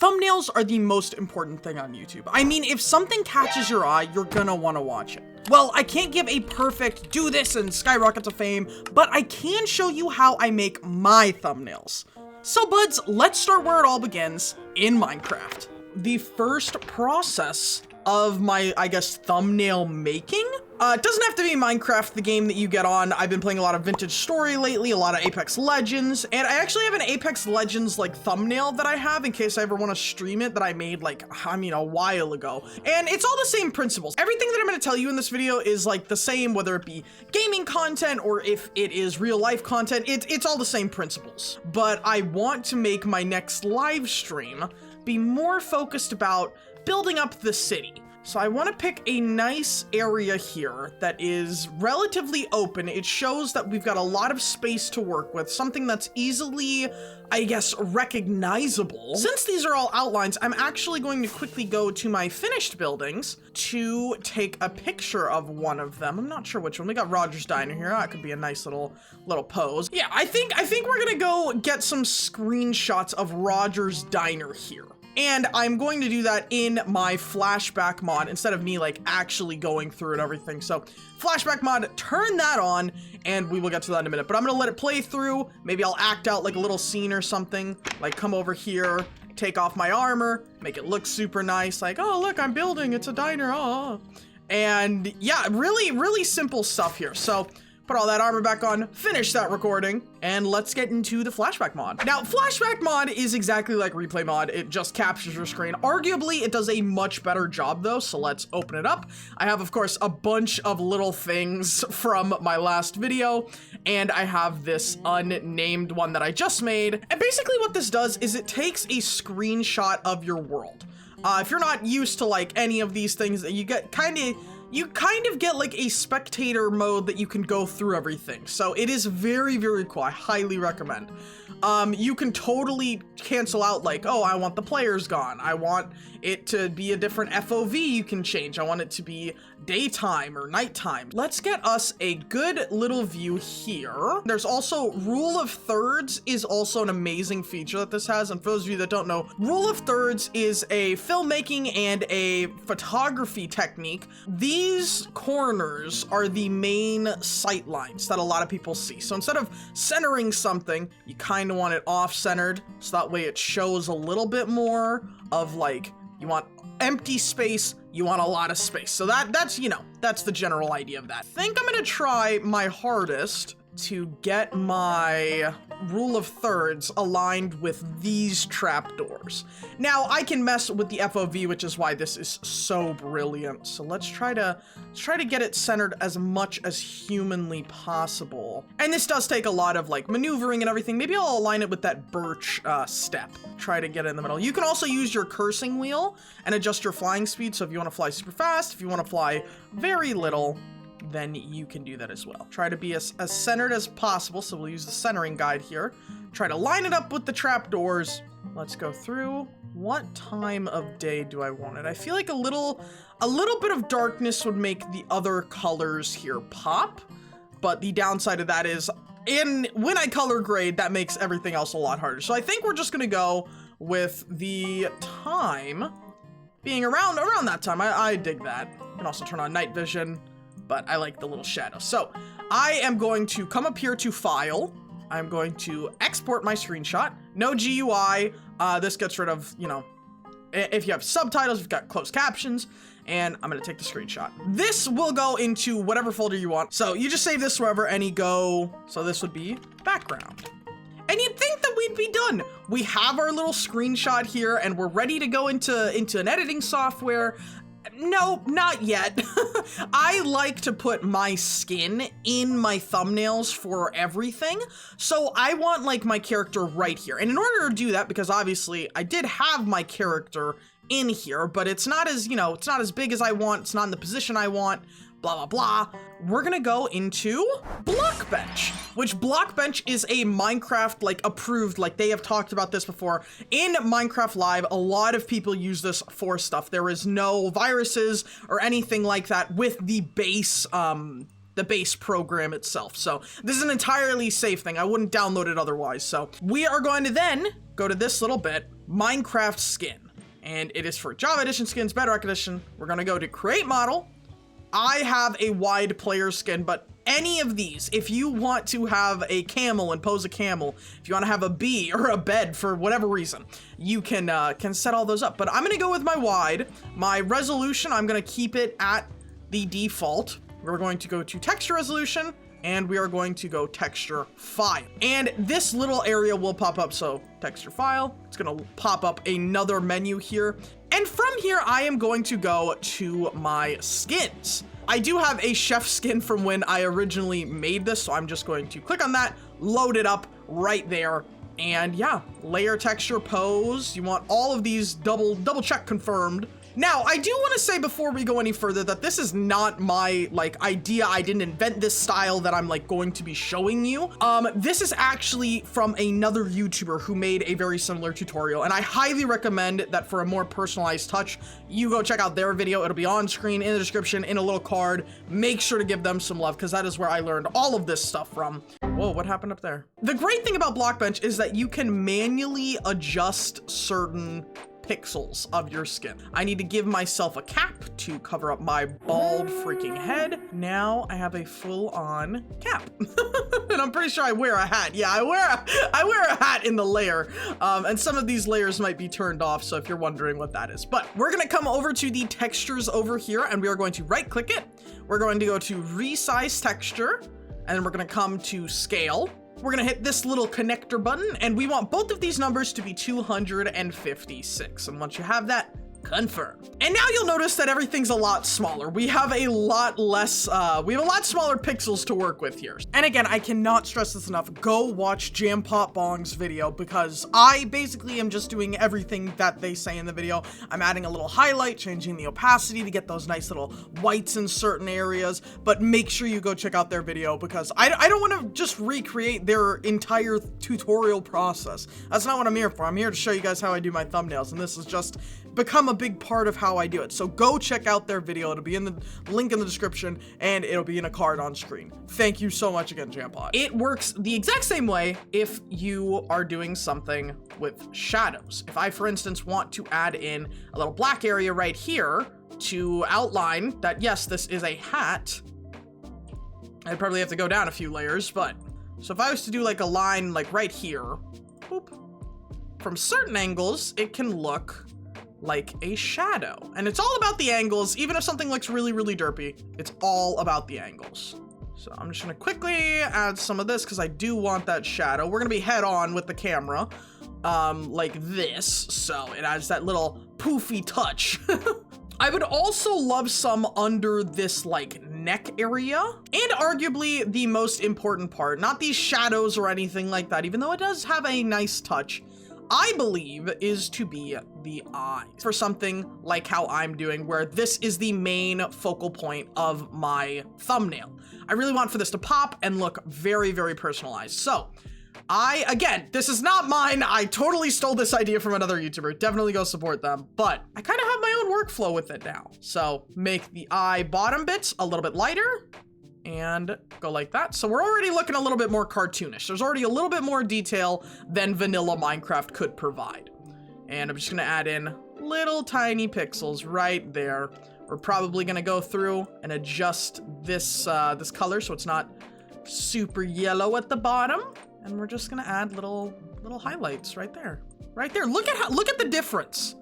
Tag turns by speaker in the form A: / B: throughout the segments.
A: Thumbnails are the most important thing on YouTube. I mean, if something catches your eye, you're gonna wanna watch it. Well, I can't give a perfect do this and skyrocket to fame, but I can show you how I make my thumbnails. So buds, let's start where it all begins, in Minecraft. The first process of my, I guess, thumbnail making. It doesn't have to be Minecraft, the game that you get on. I've been playing a lot of Vintage Story lately, a lot of Apex Legends, and I actually have an Apex Legends like thumbnail that I have in case I ever want to stream it that I made like, I mean, a while ago. And it's all the same principles. Everything that I'm going to tell you in this video is like the same, whether it be gaming content or if it is real life content, it's all the same principles. But I want to make my next live stream be more focused about building up the city. So I want to pick a nice area here that is relatively open. It shows that we've got a lot of space to work with, something that's easily, I guess, recognizable. Since these are all outlines, I'm actually going to quickly go to my finished buildings to take a picture of one of them. I'm not sure which one. We got Roger's Diner here. That could be a nice little pose. Yeah, I think we're gonna go get some screenshots of Roger's Diner here. And I'm going to do that in my Flashback Mod instead of me like actually going through and everything. So Flashback Mod, turn that on and we will get to that in a minute. But I'm gonna let it play through. Maybe I'll act out like a little scene or something. Like come over here, take off my armor, make it look super nice. Like, oh look, I'm building, it's a diner, oh. And yeah, really simple stuff here. So put all that armor back on, finish that recording, and let's get into the Flashback Mod. Now, Flashback Mod is exactly like Replay Mod. It just captures your screen. Arguably, it does a much better job though, so let's open it up. I have, of course, a bunch of little things from my last video, and I have this unnamed one that I just made. And basically what this does is it takes a screenshot of your world. If you're not used to like any of these things, you kind of get like a spectator mode that you can go through everything. So it is very cool. I highly recommend. You can totally cancel out like, oh, I want the players gone. I want it to be a different FOV you can change. I want it to be daytime or nighttime. Let's get us a good little view here. There's also rule of thirds is also an amazing feature that this has. And for those of you that don't know, rule of thirds is a filmmaking and a photography technique. These corners are the main sight lines that a lot of people see. So instead of centering something, you kind of want it off-centered. So that way it shows a little bit more of like, you want empty space, you want a lot of space. So that's, you know, that's the general idea of that. I think I'm gonna try my hardest to get my rule of thirds aligned with these trapdoors. Now I can mess with the FOV, which is why this is so brilliant. So let's try to get it centered as much as humanly possible. And this does take a lot of like maneuvering and everything. Maybe I'll align it with that birch step. Try to get it in the middle. You can also use your cursing wheel and adjust your flying speed. So if you want to fly super fast, if you want to fly very little, then you can do that as well. Try to be as centered as possible. So we'll use the centering guide here. Try to line it up with the trapdoors. Let's go through. What time of day do I want it? I feel like a little bit of darkness would make the other colors here pop. But the downside of that is when I color grade, that makes everything else a lot harder. So I think we're just gonna go with the time being around that time. I dig that. You can also turn on night vision, but I like the little shadow. So I am going to come up here to File. I'm going to export my screenshot. No GUI. This gets rid of, you know, if you have subtitles, you've got closed captions, and I'm gonna take the screenshot. This will go into whatever folder you want. So you just save this wherever, and you go, so this would be background. And you'd think that we'd be done. We have our little screenshot here, and we're ready to go into an editing software. No, not yet. I like to put my skin in my thumbnails for everything. So I want like my character right here. And in order to do that, because obviously I did have my character in here, but it's not as, you know, it's not as big as I want. It's not in the position I want. Blah, blah, blah. We're gonna go into BlockBench, which BlockBench is a Minecraft, like, approved, like, they have talked about this before. In Minecraft Live, a lot of people use this for stuff. There is no viruses or anything like that with the base program itself. So this is an entirely safe thing. I wouldn't download it otherwise. So we are going to then go to this little bit, Minecraft skin. And it is for Java Edition skins, Bedrock Edition. We're gonna go to create model. I have a wide player skin, but any of these, if you want to have a camel and pose a camel, if you want to have a bee or a bed for whatever reason, you can set all those up. But I'm gonna go with my wide. My resolution, I'm gonna keep it at the default. We're going to go to texture resolution, and we are going to go texture file. And this little area will pop up, so texture file, it's gonna pop up another menu here. And from here, I am going to go to my skins. I do have a chef skin from when I originally made this, so I'm just going to click on that, load it up right there. And yeah, layer, texture, pose. You want all of these double check confirmed. Now, I do want to say before we go any further that this is not my, like, idea. I didn't invent this style that I'm, like, going to be showing you. This is actually from another YouTuber who made a very similar tutorial, and I highly recommend that for a more personalized touch, you go check out their video. It'll be on screen, in the description, in a little card. Make sure to give them some love, because that is where I learned all of this stuff from. Whoa, what happened up there? The great thing about BlockBench is that you can manually adjust certain pixels of your skin. I need to give myself a cap to cover up my bald freaking head. Now I have a full-on cap. And I'm pretty sure I wear a hat. Yeah, I wear a hat in the layer. And some of these layers might be turned off, so if you're wondering what that is. But we're gonna come over to the textures over here, and we are going to right-click it. We're going to go to resize texture, and then we're gonna come to scale. We're gonna hit this little connector button, and we want both of these numbers to be 256. And once you have that, confirm. And now you'll notice that everything's a lot smaller. We have a lot less, we have a lot smaller pixels to work with here. And again, I cannot stress this enough. Go watch Jampot Bong's video, because I basically am just doing everything that they say in the video. I'm adding a little highlight, changing the opacity to get those nice little whites in certain areas, but make sure you go check out their video, because I don't want to just recreate their entire tutorial process. That's not what I'm here for. I'm here to show you guys how I do my thumbnails, and this is just become a big part of how I do it. So go check out their video. It'll be in the link in the description, and it'll be in a card on screen. Thank you so much again, Jampot. It works the exact same way if you are doing something with shadows. If I, for instance, want to add in a little black area right here to outline that, yes, this is a hat, I'd probably have to go down a few layers, but so if I was to do like a line like right here, boop, from certain angles, it can look like a shadow. And it's all about the angles. Even if something looks really, really derpy, it's all about the angles. So I'm just gonna quickly add some of this because I do want that shadow. We're gonna be head on with the camera, like this. So it adds that little poofy touch. I would also love some under this like neck area, and arguably the most important part, not these shadows or anything like that, even though it does have a nice touch, I believe is to be the eyes for something like how I'm doing, where this is the main focal point of my thumbnail. I really want for this to pop and look very, very personalized. So again, this is not mine. I totally stole this idea from another YouTuber. Definitely go support them, but I kind of have my own workflow with it now. So make the eye bottom bits a little bit lighter and go like that. So we're already looking a little bit more cartoonish. There's already a little bit more detail than vanilla Minecraft could provide. And I'm just gonna add in little tiny pixels right there. We're probably gonna go through and adjust this this color so it's not super yellow at the bottom. And we're just gonna add little highlights right there. Right there. Look at the difference.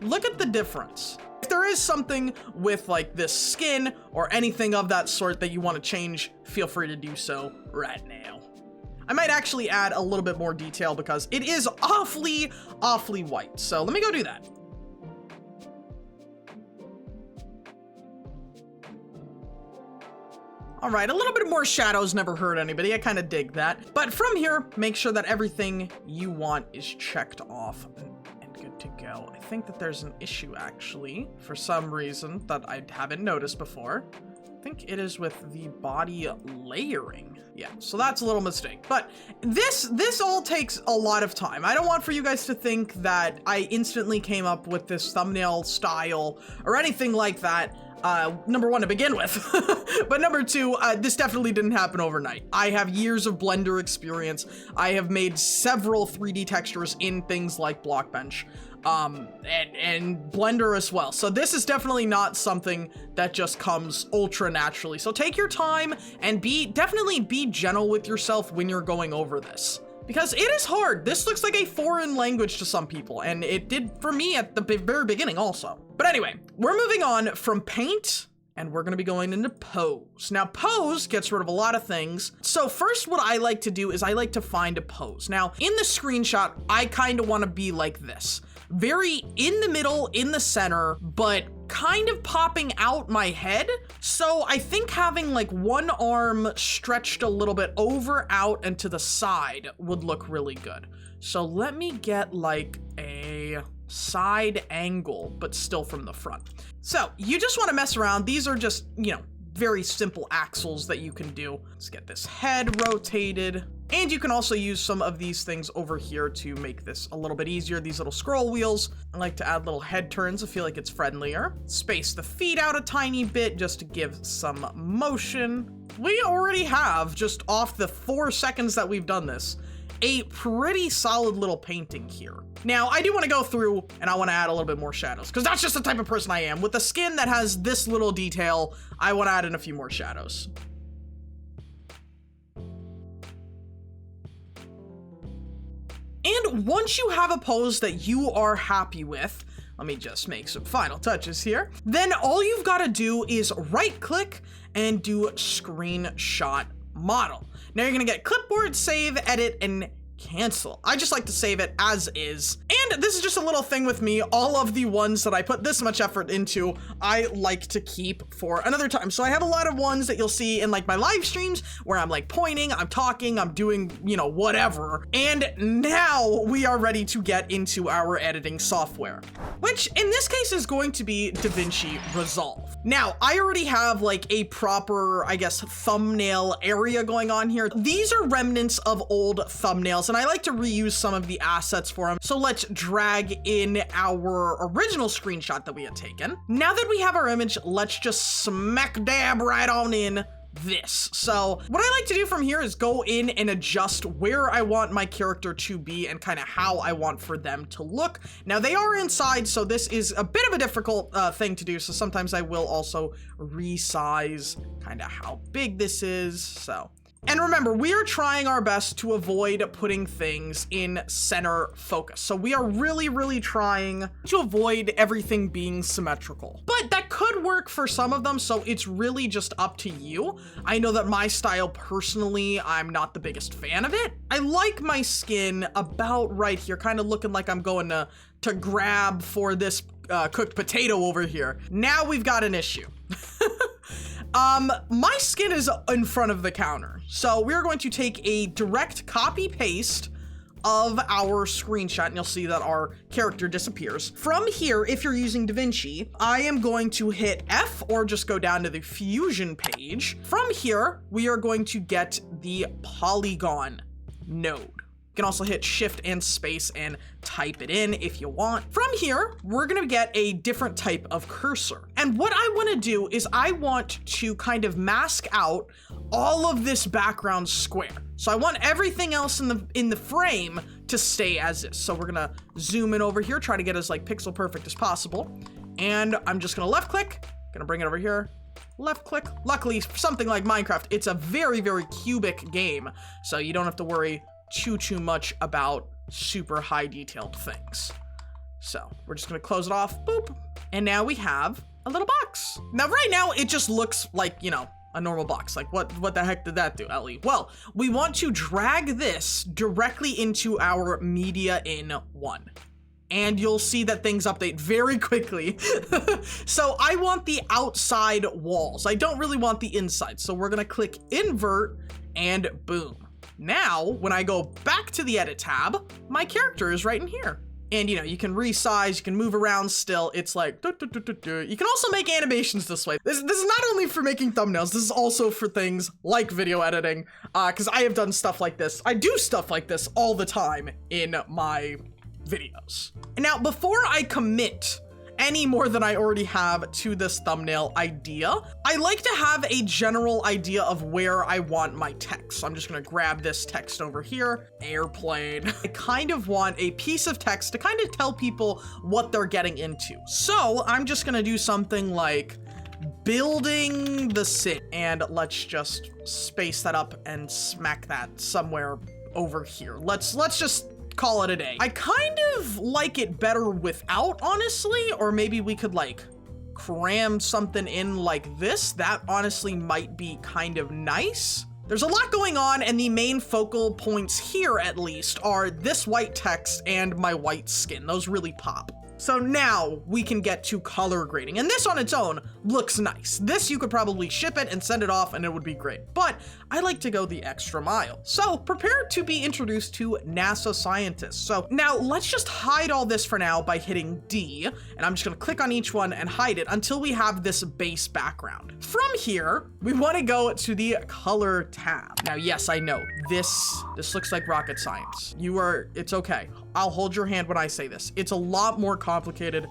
A: Look at the difference. If there is something with like this skin or anything of that sort that you want to change, feel free to do so right now. I might actually add a little bit more detail because it is awfully white. So let me go do that. All right, a little bit more shadows never hurt anybody. I kind of dig that. But from here, make sure that everything you want is checked off and good to go. I think that there's an issue actually, for some reason that I haven't noticed before. I think it is with the body layering. Yeah, so that's a little mistake. But this all takes a lot of time. I don't want for you guys to think that I instantly came up with this thumbnail style or anything like that. Number one, to begin with. But number two, this definitely didn't happen overnight. I have years of Blender experience. I have made several 3D textures in things like BlockBench, and Blender as well. So this is definitely not something that just comes ultra naturally. So take your time and definitely be gentle with yourself when you're going over this, because it is hard. This looks like a foreign language to some people, and it did for me at the very beginning also. But anyway, we're moving on from paint, and we're gonna be going into pose. Now, pose gets rid of a lot of things. So first, what I like to do is I like to find a pose. Now, in the screenshot, I kind of wanna be like this. Very in the middle, in the center, but kind of popping out my head. So I think having like one arm stretched a little bit over, out, and to the side would look really good. So let me get like a side angle, but still from the front. So you just want to mess around. These are just, you know, very simple axles that you can do. Let's get this head rotated. And you can also use some of these things over here to make this a little bit easier. These little scroll wheels. I like to add little head turns. I feel like it's friendlier. Space the feet out a tiny bit just to give some motion. We already have, just off the 4 seconds that we've done this, a pretty solid little painting here. Now, I do want to go through and I want to add a little bit more shadows, because that's just the type of person I am. With a skin that has this little detail, I want to add in a few more shadows. And once you have a pose that you are happy with, let me just make some final touches here, then all you've got to do is right click and do screenshot model. Now you're gonna get clipboard, save, edit, and cancel. I just like to save it as is. And this is just a little thing with me. All of the ones that I put this much effort into, I like to keep for another time. So I have a lot of ones that you'll see in like my live streams where I'm like pointing, I'm talking, I'm doing, you know, whatever. And now we are ready to get into our editing software, which in this case is going to be Davinci Resolve. Now, I already have like a proper, I guess, thumbnail area going on here. These are remnants of old thumbnails, and I like to reuse some of the assets for them. So let's drag in our original screenshot that we had taken. Now that we have our image, let's just smack dab right on in this. So what I like to do from here is go in and adjust where I want my character to be and kind of how I want for them to look. Now they are inside, so this is a bit of a difficult thing to do. So sometimes I will also resize kind of how big this is. So, and remember, we are trying our best to avoid putting things in center focus. So we are really trying to avoid everything being symmetrical. But that could work for some of them, so it's really just up to you. I know that my style, personally, I'm not the biggest fan of it. I like my skin about right here, kind of looking like I'm going to grab for this cooked potato over here. Now we've got an issue. My skin is in front of the counter. So we're going to take a direct copy paste of our screenshot, and you'll see that our character disappears. From here, if you're using Davinci, I am going to hit F or just go down to the Fusion page. From here, we are going to get the polygon node. You can also hit Shift and space and type it in if you want. From here, we're gonna get a different type of cursor. And what I wanna do is I want to kind of mask out all of this background square. So I want everything else in the frame to stay as is. So we're gonna zoom in over here, try to get as like pixel perfect as possible. And I'm just gonna left click, gonna bring it over here. Left click. Luckily, for something like Minecraft, it's a very cubic game. So you don't have to worry too much about super high detailed things. So we're just gonna close it off, boop. And now we have a little box. Now right now it just looks like, you know, a normal box. Like what the heck did that do, Ellie? Well, we want to drag this directly into our media in 1. And you'll see that things update very quickly. So I want the outside walls. I don't really want the inside. So we're gonna click invert and boom. Now, when I go back to the edit tab, my character is right in here. And you know, you can resize, you can move around still. It's like, you can also make animations this way. This is not only for making thumbnails, this is also for things like video editing, because I have done stuff like this. I do stuff like this all the time in my videos. And now, before I commit any more than I already have to this thumbnail idea. I like to have a general idea of where I want my text. So I'm just gonna grab this text over here, airplane. I kind of want a piece of text to kind of tell people what they're getting into. So I'm just gonna do something like building the city, and let's just space that up and smack that somewhere over here. Let's just call it a day. I kind of like it better without, honestly, or maybe we could like cram something in like this. That honestly might be kind of nice. There's a lot going on, and the main focal points here, at least, are this white text and my white skin. Those really pop. So now we can get to color grading, and this on its own looks nice. This you could probably ship it and send it off and it would be great, but I like to go the extra mile. So prepare to be introduced to NASA scientists. So now let's just hide all this for now by hitting D, and I'm just gonna click on each one and hide it until we have this base background. From here, we wanna go to the color tab. Now, yes, I know, this looks like rocket science. It's okay. I'll hold your hand when I say this. It's a lot more complicated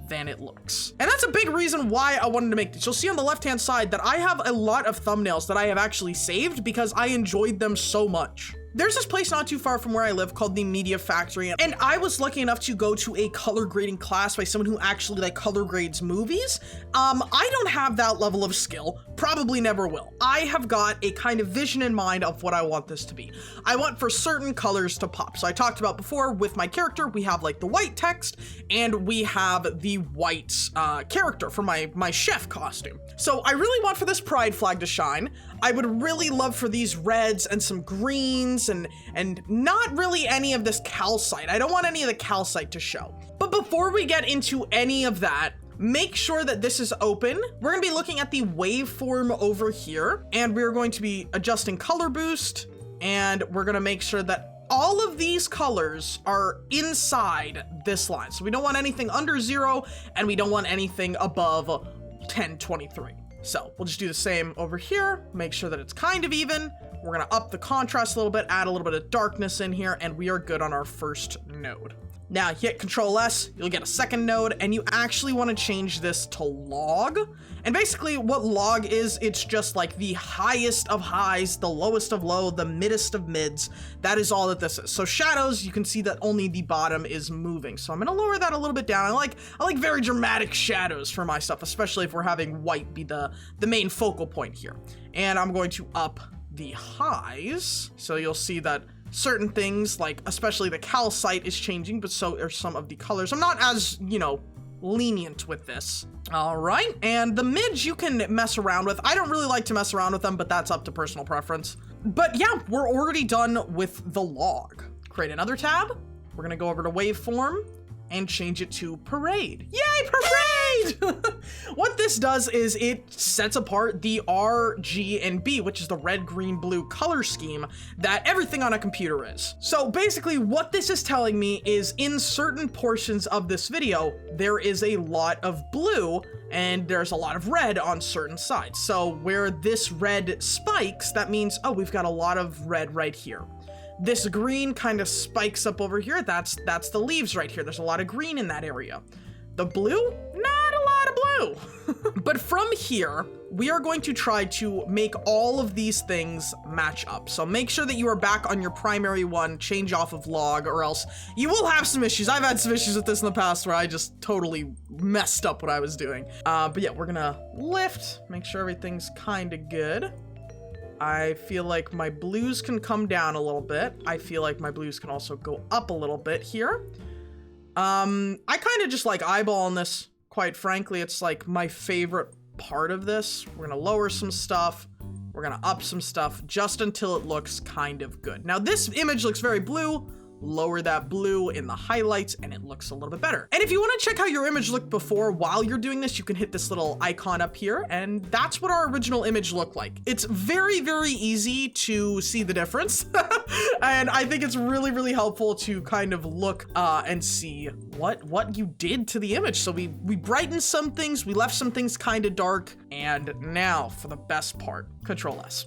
A: than it looks. And that's a big reason why I wanted to make this. You'll see on the left-hand side that I have a lot of thumbnails that I have actually saved because I enjoyed them so much. There's this place not too far from where I live called the Media Factory, and I was lucky enough to go to a color grading class by someone who actually like color grades movies. I don't have that level of skill, probably never will. I have got a kind of vision in mind of what I want this to be. I want for certain colors to pop. So I talked about before with my character, we have like the white text and we have the white character for my chef costume. So I really want for this pride flag to shine. I would really love for these reds and some greens and not really any of this calcite. I don't want any of the calcite to show. But before we get into any of that, make sure that this is open. We're gonna be looking at the waveform over here, and we're going to be adjusting color boost, and we're gonna make sure that all of these colors are inside this line. So we don't want anything under 0, and we don't want anything above 1023. So we'll just do the same over here, make sure that it's kind of even. We're gonna up the contrast a little bit, add a little bit of darkness in here, and we are good on our first node. Now hit Control S, you'll get a second node, and you actually wanna change this to log. And basically what log is, it's just like the highest of highs, the lowest of low, the middest of mids. That is all that this is. So shadows, you can see that only the bottom is moving. So I'm gonna lower that a little bit down. I like very dramatic shadows for my stuff, especially if we're having white be the main focal point here. And I'm going to up the highs. So you'll see that certain things, like especially the calcite is changing, but so are some of the colors. I'm not as, lenient with this. All right, and the mids you can mess around with. I don't really like to mess around with them, but that's up to personal preference. But yeah, we're already done with the log. Create another tab. We're gonna go over to waveform and change it to parade. Yay, parade! What this does is it sets apart the R, G, and B, which is the red, green, blue color scheme that everything on a computer is. So basically what this is telling me is in certain portions of this video, there is a lot of blue and there's a lot of red on certain sides. So where this red spikes, that means, oh, we've got a lot of red right here. This green kind of spikes up over here. That's the leaves right here. There's a lot of green in that area. The blue, not a lot of blue. But from here, we are going to try to make all of these things match up. So make sure that you are back on your primary one, change off of log, or else you will have some issues. I've had some issues with this in the past where I just totally messed up what I was doing. But yeah, we're gonna lift, make sure everything's kind of good. I feel like my blues can come down a little bit. I feel like my blues can also go up a little bit here. I kind of just like eyeballing this, quite frankly. It's like my favorite part of this. We're gonna lower some stuff. We're gonna up some stuff just until it looks kind of good. Now this image looks very blue. Lower that blue in the highlights and it looks a little bit better. And if you want to check how your image looked before while you're doing this, you can hit this little icon up here, and that's what our original image looked like. It's very, very easy to see the difference. And I think it's really, really helpful to kind of look and see what you did to the image. So we brightened some things, we left some things kind of dark, and now for the best part, Control S.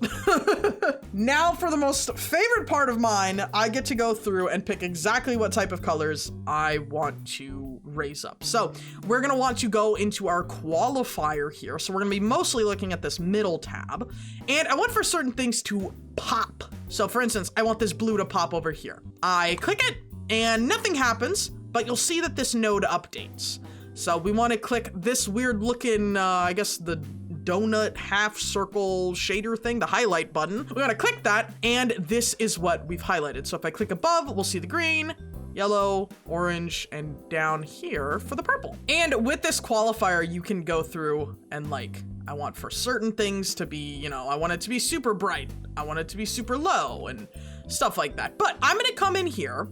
A: Now for the most favorite part of mine, I get to go through and pick exactly what type of colors I want to raise up. So we're gonna want to go into our qualifier here. So we're gonna be mostly looking at this middle tab, and I want for certain things to pop. So for instance, I want this blue to pop over here. I click it and nothing happens, but you'll see that this node updates. So we want to click this weird looking, I guess the donut half circle shader thing, the highlight button. We're gonna click that, and this is what we've highlighted. So if I click above, we'll see the green, yellow, orange, and down here for the purple. And with this qualifier, you can go through and like, I want for certain things to be, you know, I want it to be super bright, I want it to be super low, and stuff like that. But I'm gonna come in here,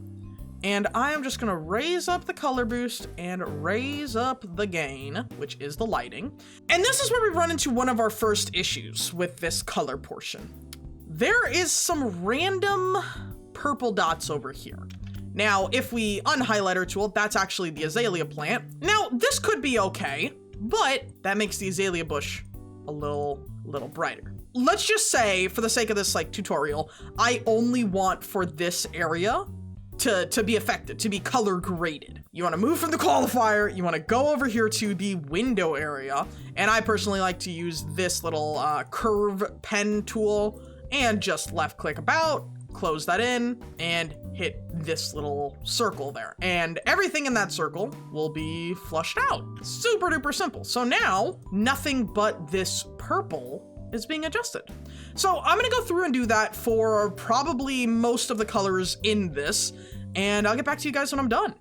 A: and I am just gonna raise up the color boost and raise up the gain, which is the lighting. And this is where we run into one of our first issues with this color portion. There is some random purple dots over here. Now, if we unhighlight our tool, that's actually the azalea plant. Now, this could be okay, but that makes the azalea bush a little brighter. Let's just say, for the sake of this like tutorial, I only want for this area to be affected, to be color graded. You want to move from the qualifier, you want to go over here to the window area, and I personally like to use this little curve pen tool and just left click about, close that in, and hit this little circle there. And everything in that circle will be flushed out. Super duper simple. So now, nothing but this purple is being adjusted. So I'm gonna go through and do that for probably most of the colors in this, and I'll get back to you guys when I'm done.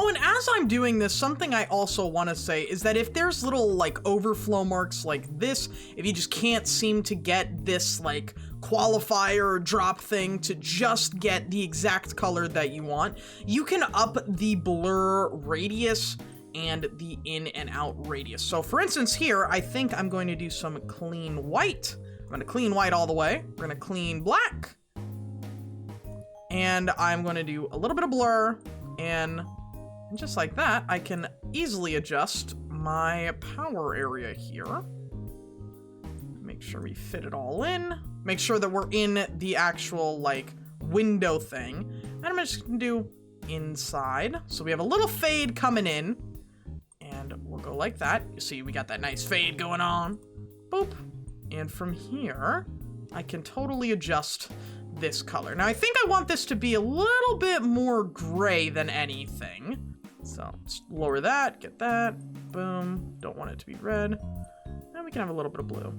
A: Oh, and as I'm doing this, something I also want to say is that if there's little like overflow marks like this, if you just can't seem to get this like qualifier or drop thing to just get the exact color that you want, you can up the blur radius and the in and out radius. So for instance here, I think I'm going to do some clean white. I'm going to clean white all the way. We're going to clean black. And I'm going to do a little bit of blur, and just like that, I can easily adjust my power area here. Make sure we fit it all in. Make sure that we're in the actual like window thing. And I'm just gonna do inside. So we have a little fade coming in, and we'll go like that. You see, we got that nice fade going on. Boop. And from here, I can totally adjust this color. Now, I think I want this to be a little bit more gray than anything. So let's lower that, get that, boom. Don't want it to be red. And we can have a little bit of blue.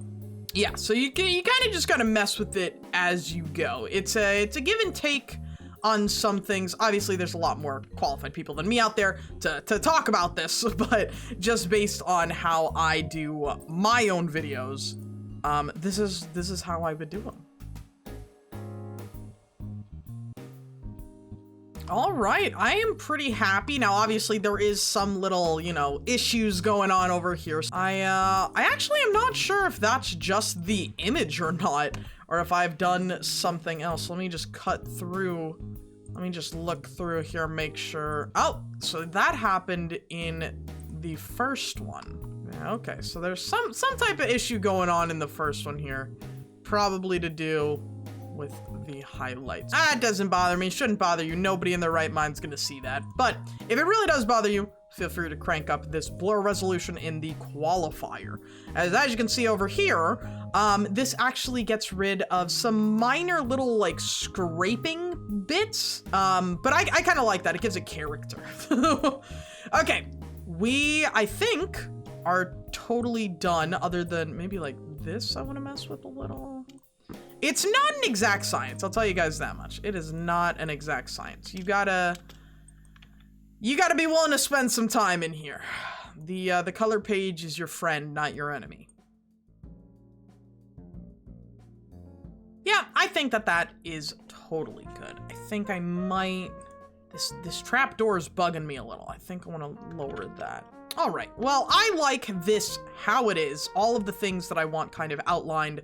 A: Yeah, so you kind of just gotta mess with it as you go. It's a give and take on some things. Obviously, there's a lot more qualified people than me out there to talk about this, but just based on how I do my own videos, this is how I would do them. All right, I am pretty happy. Now, obviously, there is some little, you know, issues going on over here. I actually am not sure if that's just the image or not, or if I've done something else. Let me just cut through. Let me just look through here, make sure. Oh, so that happened in the first one. Okay, so there's some type of issue going on in the first one here, probably to do with the highlights. It doesn't bother me, shouldn't bother you. Nobody in their right mind's gonna see that. But if it really does bother you, feel free to crank up this blur resolution in the qualifier. As you can see over here, this actually gets rid of some minor little like scraping bits. But I kind of like that, it gives it character. Okay, I think are totally done, other than maybe like this I want to mess with a little. It's not an exact science, I'll tell you guys that much. It is not an exact science. You gotta be willing to spend some time in here. The color page is your friend, not your enemy. Yeah, I think that is totally good. I think I might, this trap door is bugging me a little. I think I want to lower that. All right, well, I like this how it is. All of the things that I want kind of outlined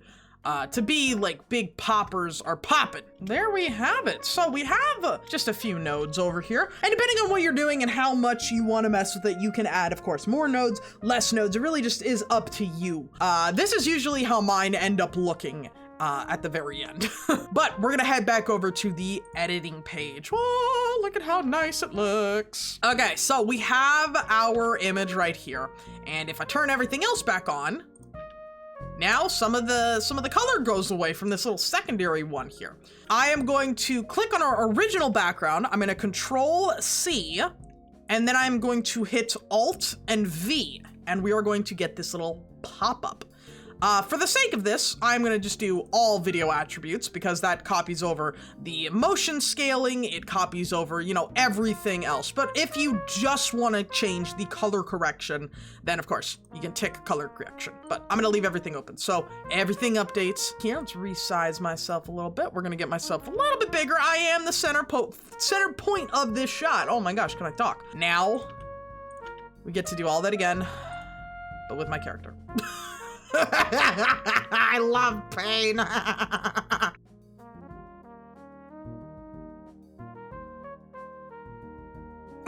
A: to be like big poppers are popping. There we have it. So we have just a few nodes over here, and depending on what you're doing and how much you want to mess with it, you can add, of course, more nodes, less nodes. It really just is up to you. This is usually how mine end up looking at the very end. But we're gonna head back over to the editing page. Whoa, look at how nice it looks. Okay, so we have our image right here. And if I turn everything else back on, now some of the color goes away from this little secondary one here. I am going to click on our original background. I'm gonna Control C, and then I'm going to hit Alt and V, and we are going to get this little pop-up. For the sake of this, I'm gonna just do all video attributes because that copies over the motion scaling, it copies over, you know, everything else. But if you just wanna change the color correction, then of course, you can tick color correction. But I'm gonna leave everything open. So everything updates. Here, let's resize myself a little bit. We're gonna get myself a little bit bigger. I am the center point of this shot. Oh my gosh, can I talk? Now, we get to do all that again, but with my character. I love pain.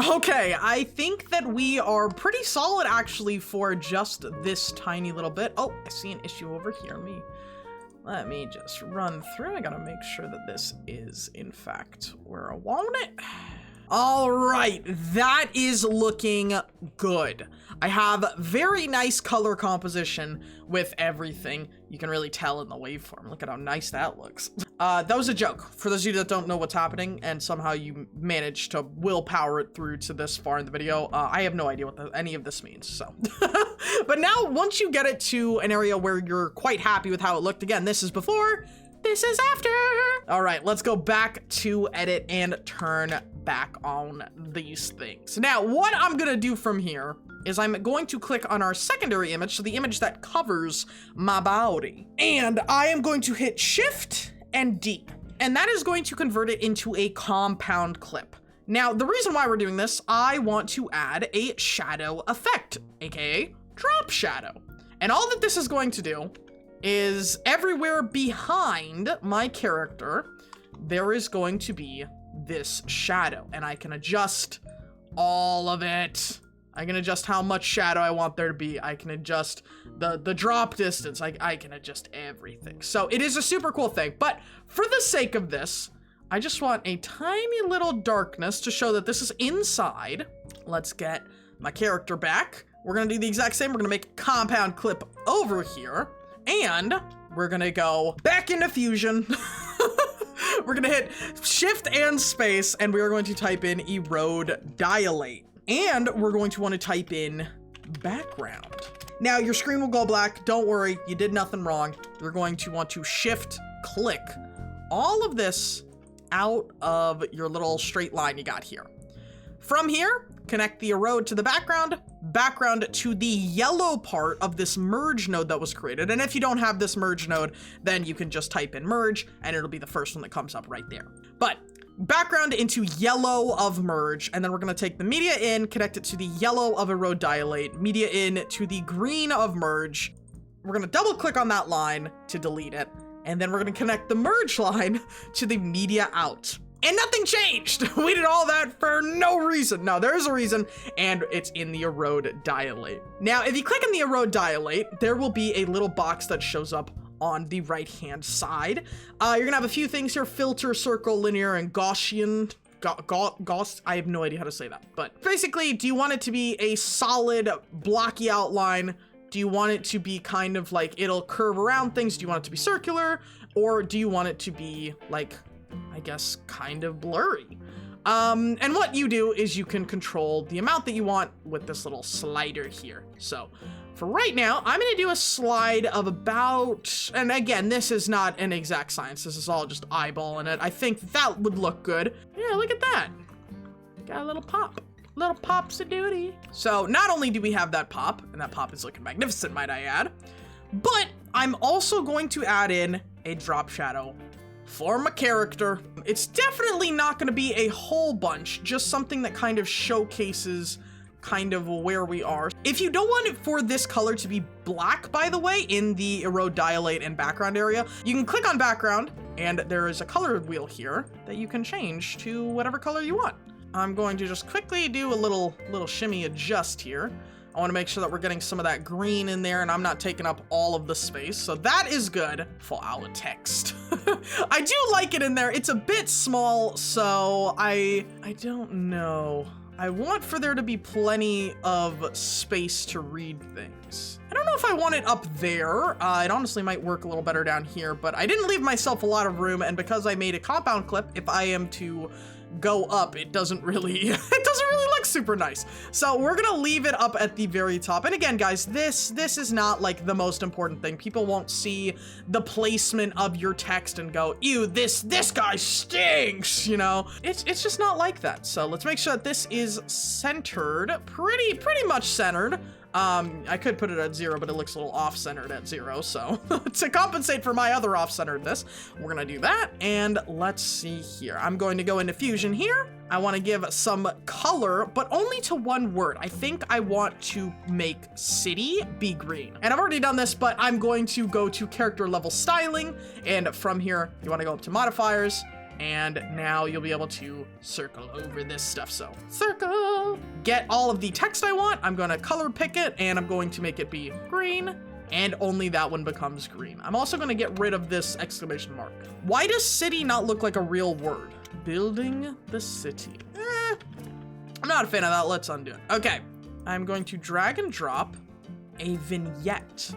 A: Okay, I think that we are pretty solid actually for just this tiny little bit. Oh, I see an issue over here. Let me just run through. I gotta make sure that this is in fact where I want it. All right, that is looking good. I have very nice color composition with everything. You can really tell in the waveform. Look at how nice that looks. That was a joke. For those of you that don't know what's happening and somehow you managed to willpower it through to this far in the video, I have no idea what any of this means, so. But now, once you get it to an area where you're quite happy with how it looked, again, this is before, this is after. All right, let's go back to edit and turn back on these things. Now, what I'm gonna do from here is I'm going to click on our secondary image, so the image that covers my body. And I am going to hit Shift and D, and that is going to convert it into a compound clip. Now, the reason why we're doing this, I want to add a shadow effect, aka drop shadow. And all that this is going to do is everywhere behind my character, there is going to be this shadow, and I can adjust all of it. I can adjust how much shadow I want there to be. I can adjust the drop distance. I can adjust everything. So it is a super cool thing, but for the sake of this, I just want a tiny little darkness to show that this is inside. Let's get my character back. We're gonna do the exact same. We're gonna make a compound clip over here, and we're gonna go back into Fusion. We're gonna hit Shift and Space, and we are going to type in Erode Dilate. And we're going to want to type in background. Now your screen will go black. Don't worry, you did nothing wrong. You're going to want to shift click all of this out of your little straight line you got here. From here, connect the erode to the background to the yellow part of this merge node that was created. And if you don't have this merge node, then you can just type in merge and it'll be the first one that comes up right there. But background into yellow of merge, and then we're gonna take the media in, connect it to the yellow of erode dilate, media in to the green of merge. We're gonna double click on that line to delete it, and then we're gonna connect the merge line to the media out. And nothing changed. We did all that for no reason. No, there is a reason, and it's in the erode dilate. Now, if you click on the erode dilate, there will be a little box that shows up on the right-hand side. You're gonna have a few things here: filter, circle, linear, and Gaussian. Gauss, I have no idea how to say that. But basically, do you want it to be a solid, blocky outline? Do you want it to be kind of like it'll curve around things? Do you want it to be circular? Or do you want it to be like, I guess, kind of blurry? And what you do is you can control the amount that you want with this little slider here. So for right now, I'm gonna do a slide of about, and again, this is not an exact science. This is all just eyeballing it. I think that would look good. Yeah, look at that. Got a little pop. Little pops of duty. So not only do we have that pop, and that pop is looking magnificent, might I add, but I'm also going to add in a drop shadow for my character. It's definitely not gonna be a whole bunch, just something that kind of showcases kind of where we are. If you don't want it for this color to be black, by the way, in the erode dilate and background area, you can click on background, and there is a color wheel here that you can change to whatever color you want. I'm going to just quickly do a little shimmy adjust here. I want to make sure that we're getting some of that green in there and I'm not taking up all of the space. So that is good for our text. I do like it in there. It's a bit small, so I don't know. I want for there to be plenty of space to read things. I don't know if I want it up there. It honestly might work a little better down here, but I didn't leave myself a lot of room, and because I made a compound clip, if I am to go up, it doesn't really look super nice. So we're gonna leave it up at the very top. And again, guys, this is not like the most important thing. People won't see the placement of your text and go, ew, this guy stinks, you know? It's just not like that. So let's make sure that this is centered, pretty much centered. I could put it at 0, but it looks a little off-centered at 0, so to compensate for my other off-centeredness, we're gonna do that, and let's see here. I'm going to go into Fusion here. I want to give some color, but only to one word. I think I want to make city be green. And I've already done this, but I'm going to go to character level styling, and from here, you want to go up to modifiers, and now you'll be able to circle over this stuff. So circle, get all of the text I want. I'm going to color pick it and I'm going to make it be green, and only that one becomes green. I'm also going to get rid of this exclamation mark. Why does city not look like a real word? Building the city. I'm not a fan of that. Let's undo it. Okay. I'm going to drag and drop a vignette,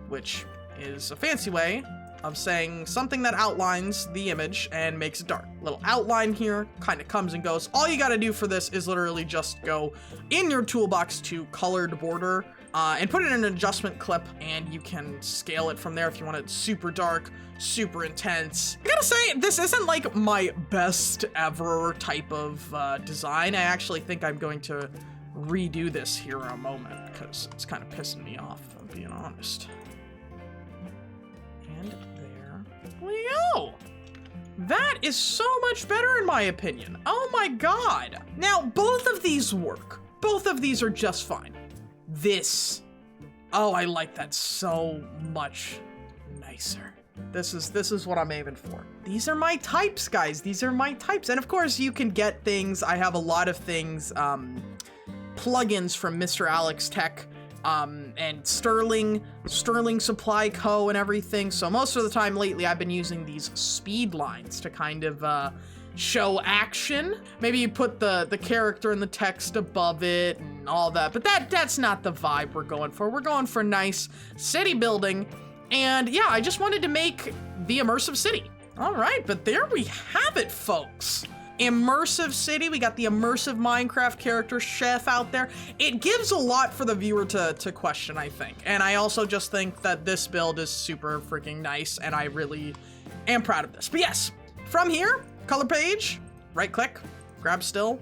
A: which is a fancy way of saying something that outlines the image and makes it dark. Little outline here, kind of comes and goes. All you gotta do for this is literally just go in your toolbox to colored border and put it in an adjustment clip, and you can scale it from there if you want it super dark, super intense. I gotta say, this isn't like my best ever type of design. I actually think I'm going to redo this here in a moment because it's kind of pissing me off, if I'm being honest. And there we go. That is so much better in my opinion. Oh my god. Now, both of these work. Both of these are just fine. This, oh, I like that so much nicer. This is what I'm aiming for. These are my types, guys. These are my types. And of course, you can get things. I have a lot of things, plugins from Mr. Alex Tech, and Sterling Supply Co. and everything. So most of the time lately, I've been using these speed lines to kind of show action. Maybe you put the character and the text above it and all that, but that's not the vibe we're going for. We're going for nice city building. And yeah, I just wanted to make the immersive city. All right, but there we have it, folks. Immersive city. We got the immersive Minecraft character chef out there. It gives a lot for the viewer to question, I think. And I also just think that this build is super freaking nice, and I really am proud of this. But yes, from here, color page, right click, grab still,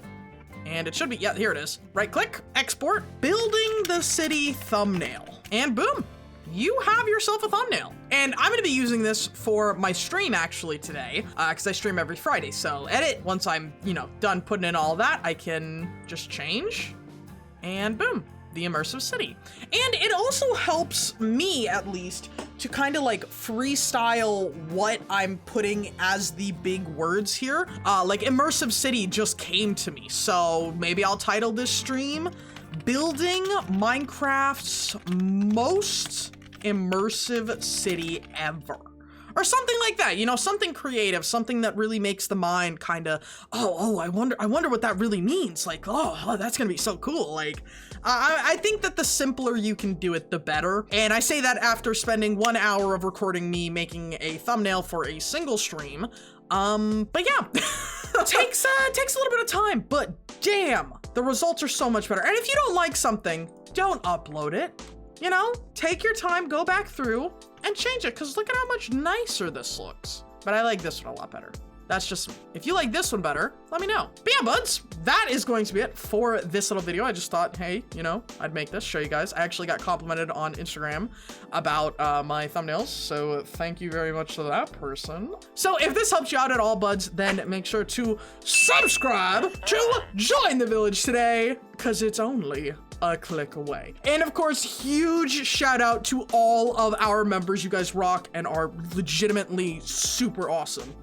A: and it should be, yeah, here it is. Right click, export, building the city thumbnail, and boom. You have yourself a thumbnail. And I'm gonna be using this for my stream actually today, because I stream every Friday. So edit, once I'm, done putting in all that, I can just change, and boom, the immersive city. And it also helps me, at least, to kind of like freestyle what I'm putting as the big words here. Like immersive city just came to me. So maybe I'll title this stream, Building Minecraft's Most Immersive City Ever. Or something like that, something creative, something that really makes the mind kind of, I wonder what that really means. Like, oh, that's gonna be so cool. Like, I think that the simpler you can do it, the better. And I say that after spending 1 hour of recording me making a thumbnail for a single stream. But yeah, takes a little bit of time, but damn, the results are so much better. And if you don't like something, don't upload it. Take your time, go back through and change it, because look at how much nicer this looks. But I like this one a lot better. That's just me. If you like this one better, let me know. But yeah, buds, that is going to be it for this little video. I just thought, hey, I'd make this, show you guys. I actually got complimented on Instagram about my thumbnails, so thank you very much to that person. So if this helps you out at all, buds, then make sure to subscribe to join the village today, because it's only a click away. And of course, huge shout out to all of our members. You guys rock and are legitimately super awesome.